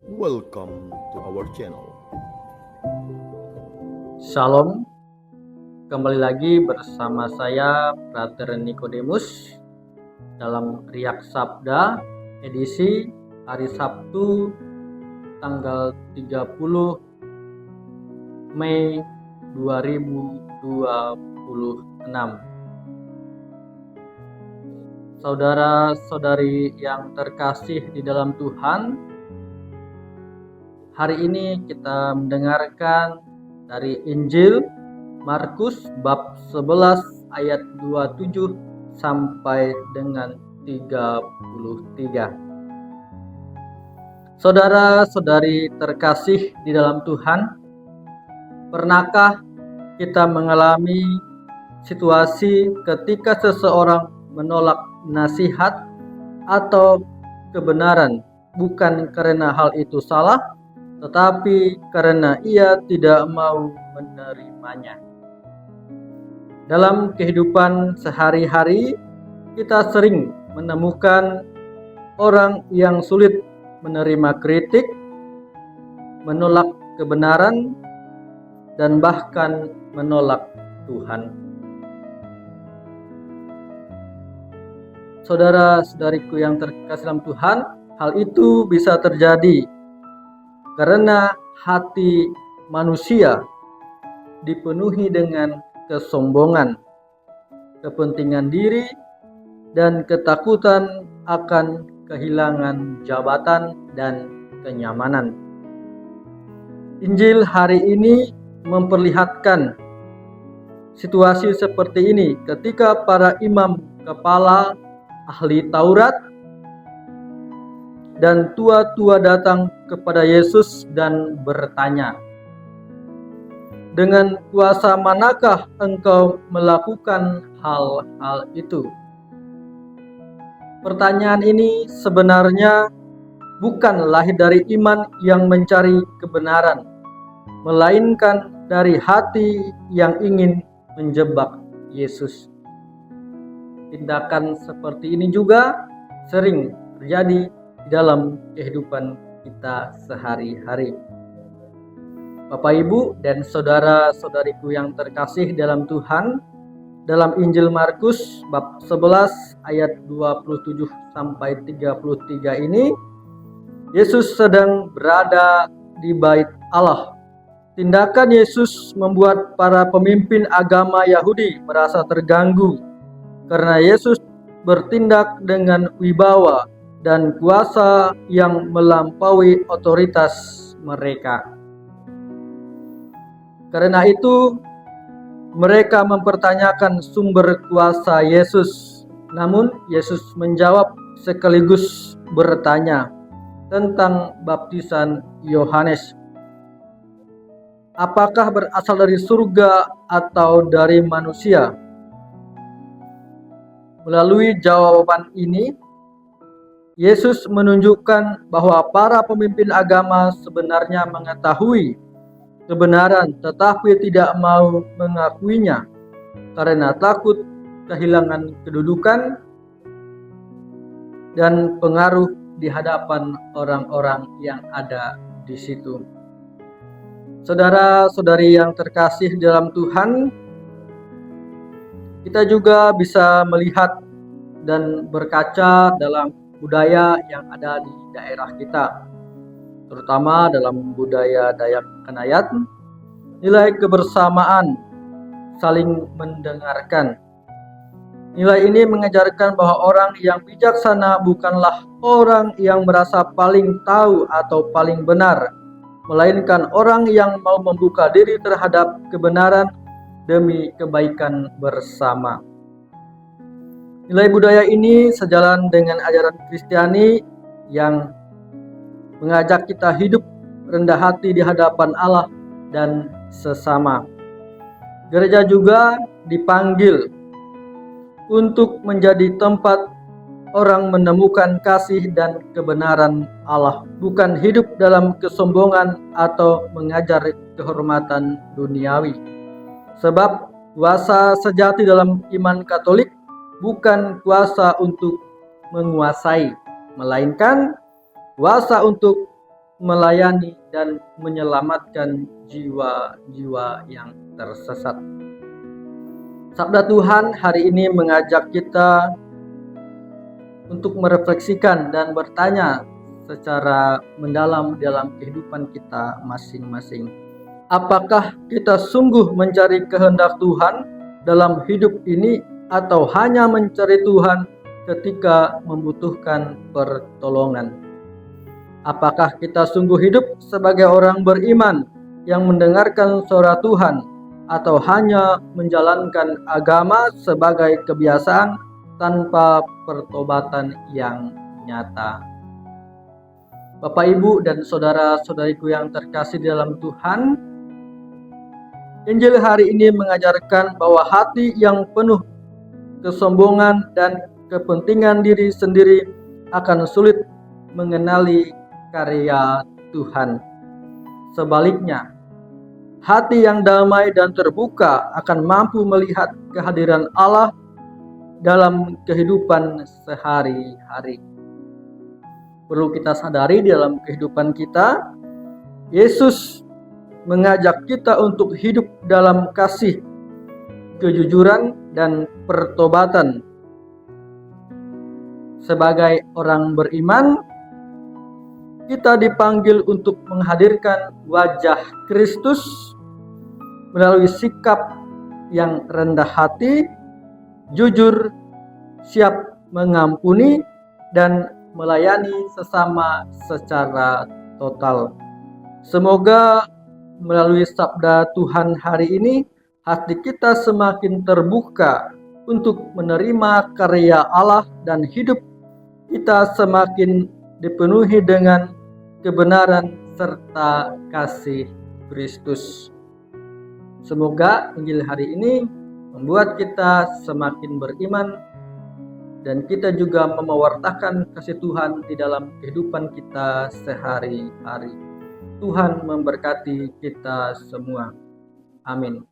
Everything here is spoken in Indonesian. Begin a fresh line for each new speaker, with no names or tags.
Welcome to our channel.
Shalom, kembali lagi bersama saya Frater Nikodemus dalam Riak Sabda edisi hari Sabtu tanggal 30 Mei 2026. Saudara-saudari yang terkasih di dalam Tuhan, hari ini kita mendengarkan dari Injil Markus bab 11 ayat 27 sampai dengan 33. Saudara-saudari terkasih di dalam Tuhan, pernahkah kita mengalami situasi ketika seseorang menolak nasihat atau kebenaran bukan karena hal itu salah, tetapi karena ia tidak mau menerimanya? Dalam kehidupan sehari-hari, kita sering menemukan orang yang sulit menerima kritik, menolak kebenaran, dan bahkan menolak Tuhan. Saudara-saudariku yang terkasih dalam Tuhan, hal itu bisa terjadi karena hati manusia dipenuhi dengan kesombongan, kepentingan diri, dan ketakutan akan kehilangan jabatan dan kenyamanan. Injil hari ini memperlihatkan situasi seperti ini ketika para imam kepala, ahli Taurat, dan tua-tua datang kepada Yesus dan bertanya, "Dengan kuasa manakah engkau melakukan hal-hal itu?" Pertanyaan ini sebenarnya bukan lahir dari iman yang mencari kebenaran, melainkan dari hati yang ingin menjebak Yesus. Tindakan seperti ini juga sering terjadi di dalam kehidupan kita sehari-hari. Bapak, Ibu, dan saudara-saudariku yang terkasih dalam Tuhan, dalam Injil Markus bab 11 ayat 27 sampai 33 ini, Yesus sedang berada di Bait Allah. Tindakan Yesus membuat para pemimpin agama Yahudi merasa terganggu karena Yesus bertindak dengan wibawa dan kuasa yang melampaui otoritas mereka. Karena itu, mereka mempertanyakan sumber kuasa Yesus. Namun, Yesus menjawab sekaligus bertanya tentang baptisan Yohanes. Apakah berasal dari surga atau dari manusia? Melalui jawaban ini, Yesus menunjukkan bahwa para pemimpin agama sebenarnya mengetahui kebenaran tetapi tidak mau mengakuinya karena takut kehilangan kedudukan dan pengaruh di hadapan orang-orang yang ada di situ. Saudara-saudari yang terkasih dalam Tuhan, kita juga bisa melihat dan berkaca dalam budaya yang ada di daerah kita, terutama dalam budaya Dayak Kanayat, nilai kebersamaan, saling mendengarkan. Nilai ini mengajarkan bahwa orang yang bijaksana bukanlah orang yang merasa paling tahu atau paling benar, melainkan orang yang mau membuka diri terhadap kebenaran demi kebaikan bersama. Nilai budaya ini sejalan dengan ajaran Kristiani yang mengajak kita hidup rendah hati di hadapan Allah dan sesama. Gereja juga dipanggil untuk menjadi tempat orang menemukan kasih dan kebenaran Allah, bukan hidup dalam kesombongan atau mengajar kehormatan duniawi. Sebab kuasa sejati dalam iman Katolik bukan kuasa untuk menguasai, melainkan kuasa untuk melayani dan menyelamatkan jiwa-jiwa yang tersesat. Sabda Tuhan hari ini mengajak kita untuk merefleksikan dan bertanya secara mendalam dalam kehidupan kita masing-masing. Apakah kita sungguh mencari kehendak Tuhan dalam hidup ini atau hanya mencari Tuhan ketika membutuhkan pertolongan? Apakah kita sungguh hidup sebagai orang beriman yang mendengarkan suara Tuhan atau hanya menjalankan agama sebagai kebiasaan tanpa pertobatan yang nyata? Bapak, Ibu, dan saudara-saudariku yang terkasih di dalam Tuhan, Injil hari ini mengajarkan bahwa hati yang penuh kesombongan dan kepentingan diri sendiri akan sulit mengenali karya Tuhan. Sebaliknya, hati yang damai dan terbuka akan mampu melihat kehadiran Allah dalam kehidupan sehari-hari. Perlu kita sadari dalam kehidupan kita, Yesus mengajak kita untuk hidup dalam kasih, kejujuran, dan pertobatan. Sebagai orang beriman, kita dipanggil untuk menghadirkan wajah Kristus melalui sikap yang rendah hati, jujur, siap mengampuni, dan melayani sesama secara total. Semoga melalui sabda Tuhan hari ini, hati kita semakin terbuka untuk menerima karya Allah dan hidup kita semakin dipenuhi dengan kebenaran serta kasih Kristus. Semoga Injil hari ini membuat kita semakin beriman dan kita juga mewartakan kasih Tuhan di dalam kehidupan kita sehari-hari. Tuhan memberkati kita semua. Amin.